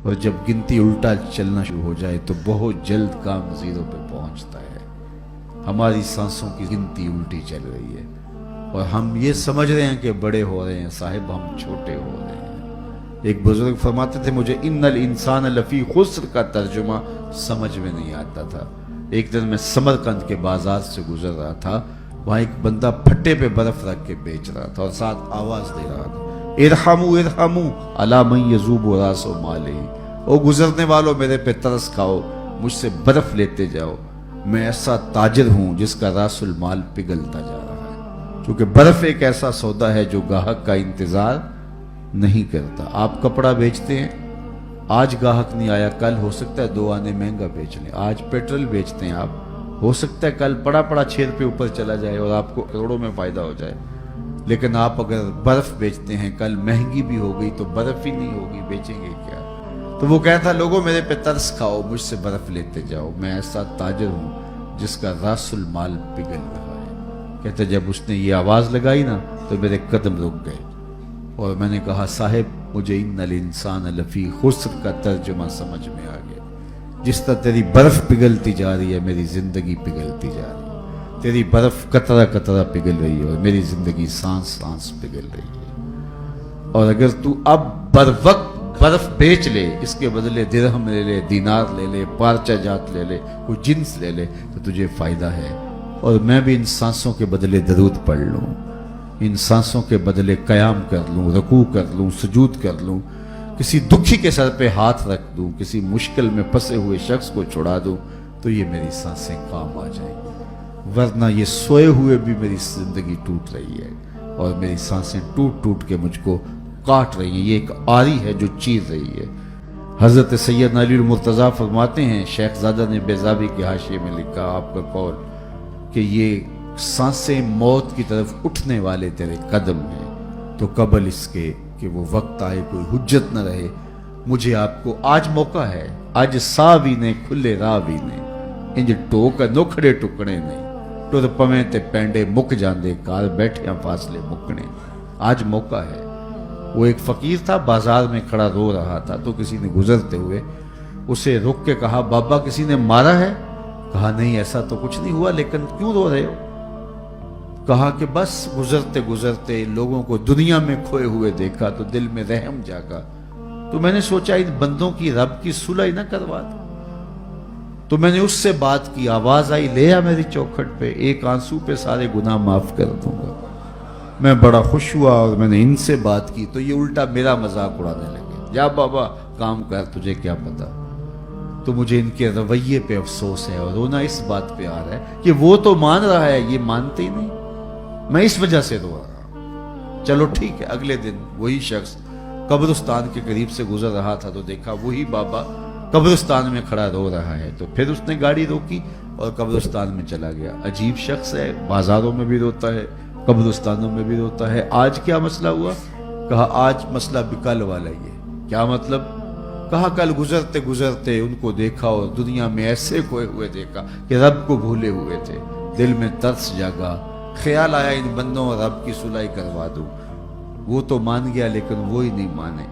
اور جب گنتی الٹا چلنا شروع ہو جائے تو بہت جلد کام زیرو پہ پہنچتا ہے۔ ہماری سانسوں کی گنتی الٹی چل رہی ہے اور ہم یہ سمجھ رہے ہیں کہ بڑے ہو رہے ہیں، صاحب ہم چھوٹے ہو رہے ہیں۔ ایک بزرگ فرماتے تھے مجھے ان الانسان لفی خسر کا ترجمہ سمجھ میں نہیں آتا تھا۔ ایک دن میں سمرقند کے بازار سے گزر رہا تھا، وہاں ایک بندہ پھٹے پہ برف رکھ کے بیچ رہا تھا اور ساتھ آواز دے رہا تھا ارحموا ارحموا علی من یذوب راس مالہ، او گزرنے والوں میرے پہ ترس کھاؤ، مجھ سے برف لیتے جاؤ، میں ایسا تاجر ہوں جس کا راس المال پگھلتا جا رہا ہے۔ کیونکہ برف ایک ایسا سودا ہے جو گاہک کا انتظار نہیں کرتا۔ آپ کپڑا بیچتے ہیں، آج گاہک نہیں آیا، کل ہو سکتا ہے 2 آنے مہنگا بیچ لیں۔ آج پیٹرول بیچتے ہیں آپ، ہو سکتا ہے کل پڑا 6 روپے اوپر چلا جائے اور آپ کو کروڑوں میں فائدہ ہو جائے۔ لیکن آپ اگر برف بیچتے ہیں، کل مہنگی بھی ہو گئی تو برف ہی نہیں ہوگی، بیچیں گے کیا؟ تو وہ کہتا لوگوں میرے پہ ترس کھاؤ، مجھ سے برف لیتے جاؤ، میں ایسا تاجر ہوں جس کا راس المال پگھل رہا ہے۔ کہتا جب اس نے یہ آواز لگائی نا تو میرے قدم رک گئے اور میں نے کہا صاحب مجھے ان الانسان لفی خسر کا ترجمہ سمجھ میں آ گیا۔ جس طرح تیری برف پگھلتی جا رہی ہے میری زندگی پگھلتی جا رہی ہے، تیری برف قطرہ قطرہ پگھل رہی ہے اور میری زندگی سانس سانس پگھل رہی ہے۔ اور اگر تو اب بر وقت برف بیچ لے، اس کے بدلے درہم لے لے، دینار لے لے، پارچہ جات لے لے، کوئی جنس لے لے تو تجھے فائدہ ہے۔ اور میں بھی ان سانسوں کے بدلے درود پڑھ لوں، ان سانسوں کے بدلے قیام کر لوں، رکوع کر لوں، سجود کر لوں، کسی دکھی کے سر پہ ہاتھ رکھ دوں، کسی مشکل میں پھنسے ہوئے شخص کو چھڑا دوں تو یہ میری سانسیں کام آ جائیں گی۔ ورنہ یہ سوئے ہوئے بھی میری زندگی ٹوٹ رہی ہے اور میری سانسیں ٹوٹ ٹوٹ کے مجھ کو کاٹ رہی ہیں، یہ ایک آری ہے جو چیر رہی ہے۔ حضرت سیدنا علی المرتضیٰ فرماتے ہیں، شیخ زادہ نے بیضابی کے حاشیے میں لکھا آپ کا قول کہ یہ سانسیں موت کی طرف اٹھنے والے تیرے قدم ہیں، تو قبل اس کے کہ وہ وقت آئے کوئی حجت نہ رہے، مجھے آپ کو آج موقع ہے، آج سا بھی نے کھلے راہ بھی نے انج ٹوک نوکھڑے ٹکڑے نے ٹر پویں تے پینڈے مک جاندے کار بیٹھیاں فاصلے مکنے۔ آج موقع ہے۔ وہ ایک فقیر تھا، بازار میں کھڑا رو رہا تھا تو کسی نے گزرتے ہوئے اسے رک کے کہا بابا کسی نے مارا ہے؟ کہا نہیں ایسا تو کچھ نہیں ہوا، لیکن کیوں رو رہے ہو؟ کہا کہ بس گزرتے گزرتے لوگوں کو دنیا میں کھوئے ہوئے دیکھا تو دل میں رحم جاگا، تو میں نے سوچا ان بندوں کی رب کی صلح نہ کروا دوں، تو میں نے اس سے بات کی، آواز آئی لے آ میری چوکھٹ پہ، ایک آنسو پہ سارے گناہ معاف کر دوں گا۔ میں بڑا خوش ہوا اور میں نے ان سے بات کی تو یہ الٹا میرا مذاق اڑانے لگے، جا بابا کام کر، تجھے کیا پتا۔ تو مجھے ان کے رویے پہ افسوس ہے اور رونا اس بات پہ آ رہا ہے کہ وہ تو مان رہا ہے، یہ مانتے ہی نہیں، میں اس وجہ سے رو رہا ہوں۔ چلو ٹھیک ہے، اگلے دن وہی شخص قبرستان کے قریب سے گزر رہا تھا تو دیکھا وہی بابا قبرستان میں کھڑا رو رہا ہے، تو پھر اس نے گاڑی روکی اور قبرستان میں چلا گیا۔ عجیب شخص ہے، بازاروں میں بھی روتا ہے، قبرستانوں میں بھی روتا ہے۔ آج کیا مسئلہ ہوا؟ کہا آج مسئلہ بھی کل والا ہی ہے۔ کیا مطلب؟ کہا کل گزرتے گزرتے ان کو دیکھا اور دنیا میں ایسے کھوئے ہوئے دیکھا کہ رب کو بھولے ہوئے تھے، دل میں ترس جاگا، خیال آیا ان بندوں اور رب کی صلح کروا دوں۔ وہ تو مان گیا لیکن وہی نہیں مانے،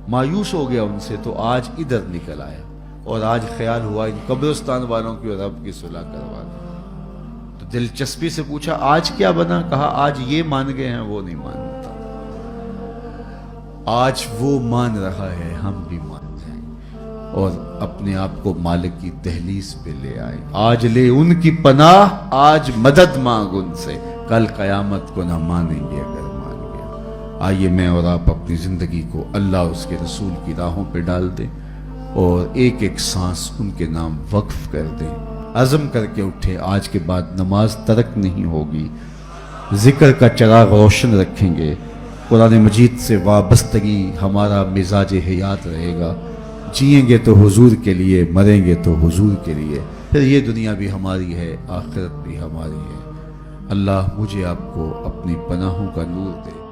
مایوس ہو گیا ان سے، تو آج ادھر نکل آیا اور آج خیال ہوا ان قبرستان والوں کی اور رب کی صلح کروا دوں۔ تو دلچسپی سے پوچھا آج کیا بنا؟ کہا آج یہ مان گئے ہیں، وہ نہیں مانتا، آج وہ مان رہا ہے، ہم بھی مان جائیں اور اپنے آپ کو مالک کی دہلیز پہ لے آئے۔ آج لے ان کی پناہ، آج مدد مانگ ان سے، کل قیامت کو نہ مانیں گے اگر مان گیا۔ آئیے میں اور آپ اپنی زندگی کو اللہ اس کے رسول کی راہوں پہ ڈال دیں اور ایک ایک سانس ان کے نام وقف کر دیں، عزم کر کے اٹھے آج کے بعد نماز ترک نہیں ہوگی، ذکر کا چراغ روشن رکھیں گے، قرآن مجید سے وابستگی ہمارا مزاج حیات رہے گا، جئیں گے تو حضور کے لیے، مریں گے تو حضور کے لیے، پھر یہ دنیا بھی ہماری ہے، آخرت بھی ہماری ہے۔ اللہ مجھے آپ کو اپنی پناہوں کا نور دے۔